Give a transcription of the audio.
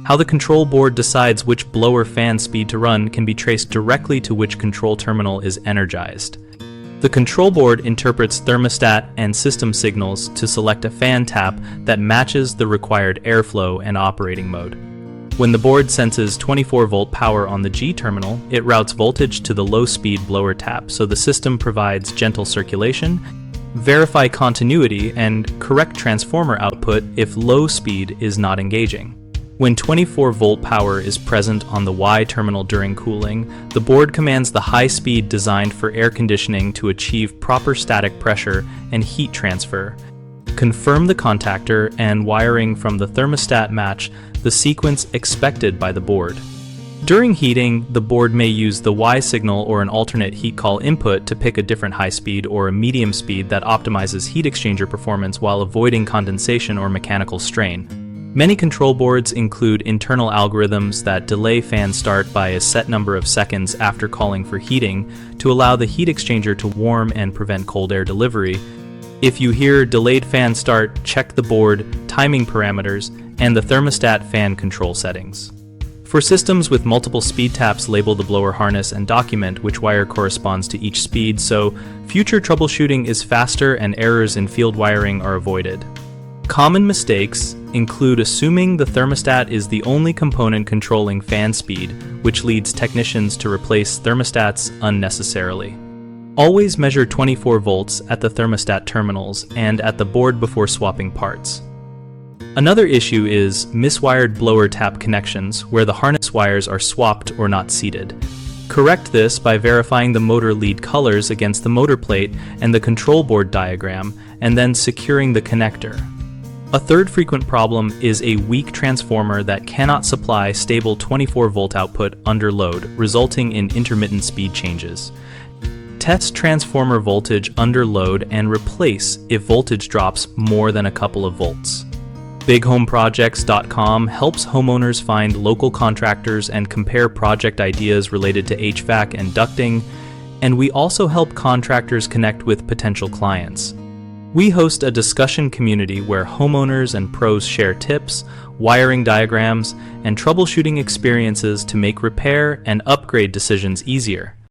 How the control board decides which blower fan speed to run can be traced directly to which control terminal is energized. The control board interprets thermostat and system signals to select a fan tap that matches the required airflow and operating mode. When the board senses 24-volt power on the G terminal, it routes voltage to the low-speed blower tap so the system provides gentle circulation, verify continuity, and correct transformer output if low speed is not engaging. When 24-volt power is present on the Y terminal during cooling, the board commands the high speed designed for air conditioning to achieve proper static pressure and heat transfer. Confirm the contactor and wiring from the thermostat match the sequence expected by the board. During heating, the board may use the Y signal or an alternate heat call input to pick a different high speed or a medium speed that optimizes heat exchanger performance while avoiding condensation or mechanical strain. Many control boards include internal algorithms that delay fan start by a set number of seconds after calling for heating to allow the heat exchanger to warm and prevent cold air delivery. If you hear delayed fan start, check the board, timing parameters, and the thermostat fan control settings. For systems with multiple speed taps, label the blower harness and document which wire corresponds to each speed so future troubleshooting is faster and errors in field wiring are avoided. Common mistakes include assuming the thermostat is the only component controlling fan speed, which leads technicians to replace thermostats unnecessarily. Always measure 24 volts at the thermostat terminals and at the board before swapping parts. Another issue is miswired blower tap connections, where the harness wires are swapped or not seated. Correct this by verifying the motor lead colors against the motor plate and the control board diagram, and then securing the connector. A third frequent problem is a weak transformer that cannot supply stable 24-volt output under load, resulting in intermittent speed changes. Test transformer voltage under load and replace if voltage drops more than a couple of volts. BigHomeProjects.com helps homeowners find local contractors and compare project ideas related to HVAC and ducting, and we also help contractors connect with potential clients. We host a discussion community where homeowners and pros share tips, wiring diagrams, and troubleshooting experiences to make repair and upgrade decisions easier.